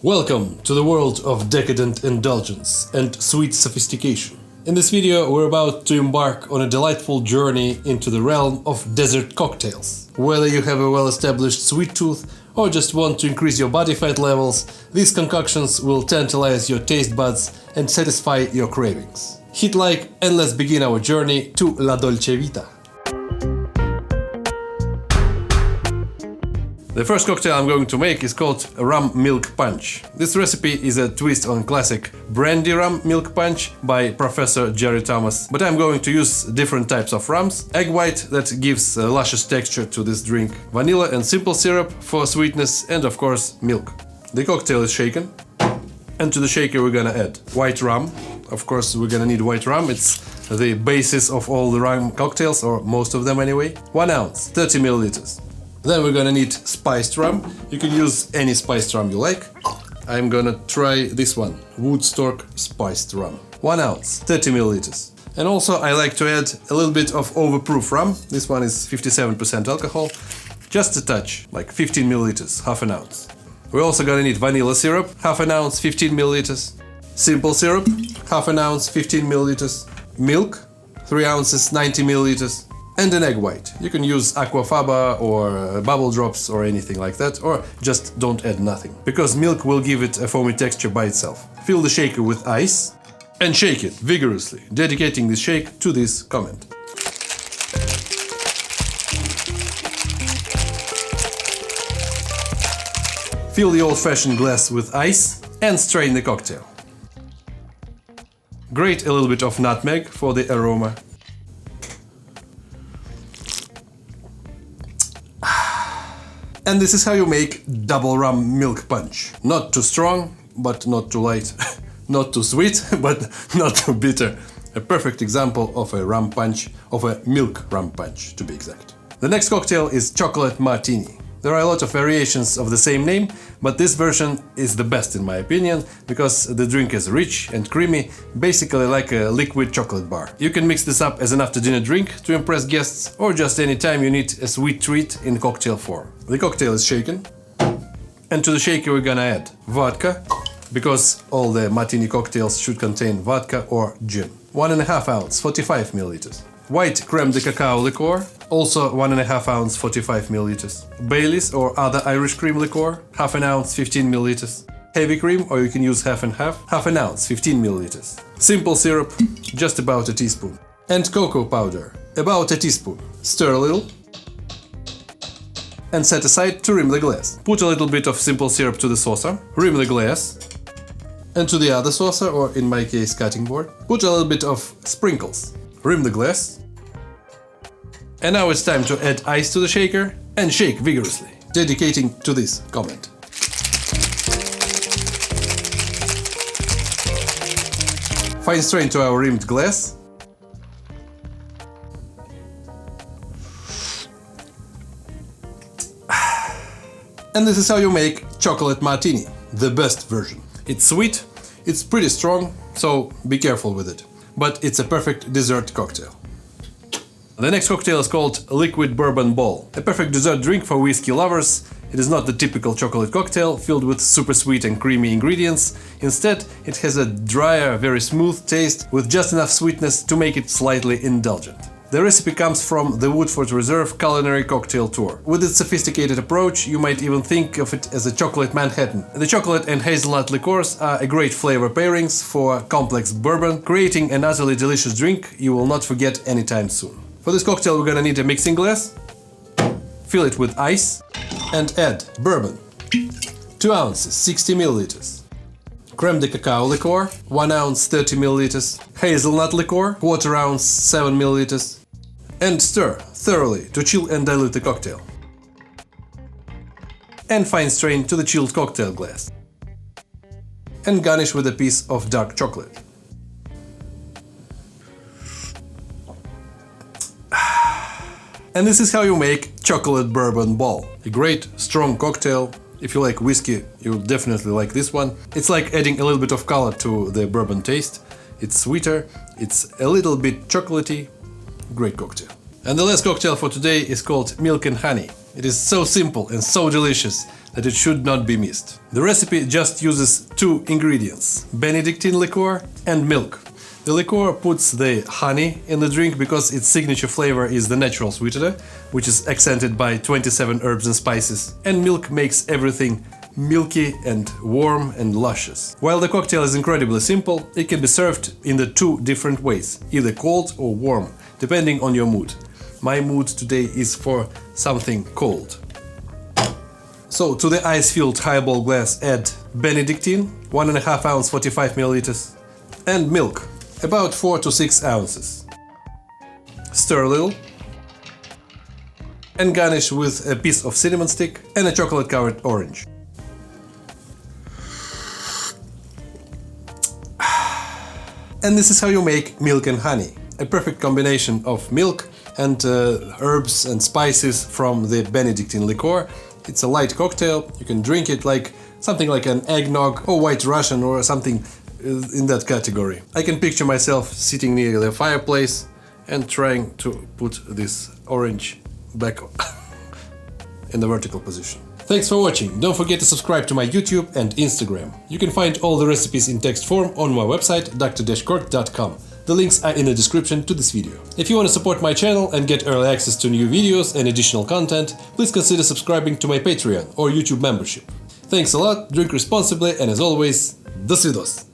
Welcome to the world of decadent indulgence and sweet sophistication. In this video, we're about to embark on a delightful journey into the realm of dessert cocktails. Whether you have a well-established sweet tooth or just want to increase your body fat levels, these concoctions will tantalize your taste buds and satisfy your cravings. Hit like and let's begin our journey to La Dolce Vita. The first cocktail I'm going to make is called Rum Milk Punch. This recipe is a twist on classic brandy rum milk punch by Professor Jerry Thomas, but I'm going to use different types of rums, egg white that gives a luscious texture to this drink, vanilla and simple syrup for sweetness, and of course milk. The cocktail is shaken, and to the shaker we're gonna add white rum. Of course we're gonna need white rum, it's the basis of all the rum cocktails, or most of them anyway. 1 ounce, 30 milliliters. Then we're gonna need spiced rum. You can use any spiced rum you like. I'm gonna try this one, Woodstock spiced rum. 1 ounce, 30 milliliters. And also I like to add a little bit of overproof rum. This one is 57% alcohol. Just a touch, like 15 milliliters, half an ounce. We're also gonna need vanilla syrup, half an ounce, 15 milliliters. Simple syrup, half an ounce, 15 milliliters. Milk, 3 ounces, 90 milliliters. And an egg white. You can use aquafaba or bubble drops or anything like that, or just don't add nothing, because milk will give it a foamy texture by itself. Fill the shaker with ice and shake it vigorously, dedicating this shake to this comment. Fill the old-fashioned glass with ice and strain the cocktail. Grate a little bit of nutmeg for the aroma. And this is how you make double rum milk punch. Not too strong, but not too light. Not too sweet, but not too bitter. A perfect example of a rum punch, of a milk rum punch, to be exact. The next cocktail is chocolate martini. There are a lot of variations of the same name, but this version is the best in my opinion, because the drink is rich and creamy, basically like a liquid chocolate bar. You can mix this up as an after-dinner drink to impress guests, or just any time you need a sweet treat in cocktail form. The cocktail is shaken, and to the shaker we're gonna add vodka, because all the martini cocktails should contain vodka or gin. 1.5 ounce, 45 milliliters. White crème de cacao liqueur, also 1.5 ounce, 45 milliliters. Baileys or other Irish cream liqueur, half an ounce, 15 milliliters. Heavy cream, or you can use half and half an ounce, 15 milliliters. Simple syrup, just about a teaspoon. And cocoa powder, about a teaspoon. Stir a little and set aside to rim the glass. Put a little bit of simple syrup to the saucer, rim the glass, and to the other saucer, or in my case cutting board, put a little bit of sprinkles. Rim the glass. And now it's time to add ice to the shaker and shake vigorously, dedicating to this comment. Fine strain to our rimmed glass. And this is how you make chocolate martini, the best version. It's sweet, it's pretty strong, so be careful with it. But it's a perfect dessert cocktail. The next cocktail is called Liquid Bourbon Ball, a perfect dessert drink for whiskey lovers. It is not the typical chocolate cocktail filled with super sweet and creamy ingredients. Instead, it has a drier, very smooth taste with just enough sweetness to make it slightly indulgent. The recipe comes from the Woodford Reserve Culinary Cocktail Tour. With its sophisticated approach, you might even think of it as a chocolate Manhattan. The chocolate and hazelnut liqueurs are a great flavor pairings for complex bourbon, creating an utterly delicious drink you will not forget anytime soon. For this cocktail we're gonna need a mixing glass, fill it with ice, and add bourbon, 2 ounces, 60 milliliters. Crème de cacao liqueur, 1 ounce, 30 milliliters. Hazelnut liqueur, 1/4 ounce, 7 milliliters. And stir thoroughly to chill and dilute the cocktail. And fine strain to the chilled cocktail glass. And garnish with a piece of dark chocolate. And this is how you make chocolate bourbon ball. A great, strong cocktail. If you like whiskey, you'll definitely like this one. It's like adding a little bit of color to the bourbon taste. It's sweeter, it's a little bit chocolatey. Great cocktail. And the last cocktail for today is called Milk and Honey. It is so simple and so delicious that it should not be missed. The recipe just uses 2 ingredients: Benedictine liqueur and milk. The liqueur puts the honey in the drink because its signature flavor is the natural sweetener, which is accented by 27 herbs and spices, and milk makes everything milky and warm and luscious. While the cocktail is incredibly simple, it can be served in the 2 different ways, either cold or warm, depending on your mood. My mood today is for something cold. So to the ice-filled highball glass add Benedictine, 1.5 ounce 45 milliliters, and milk, about 4 to 6 ounces. Stir a little and garnish with a piece of cinnamon stick and a chocolate-covered orange. And this is how you make milk and honey. A perfect combination of milk and herbs and spices from the Benedictine liqueur. It's a light cocktail. You can drink it like something like an eggnog or White Russian or something in that category. I can picture myself sitting near the fireplace and trying to put this orange back in the vertical position. Thanks for watching. Don't forget to subscribe to my YouTube and Instagram. You can find all the recipes in text form on my website thedrcork.com. The links are in the description to this video. If you want to support my channel and get early access to new videos and additional content, please consider subscribing to my Patreon or YouTube membership. Thanks a lot, drink responsibly, and as always, до свидос!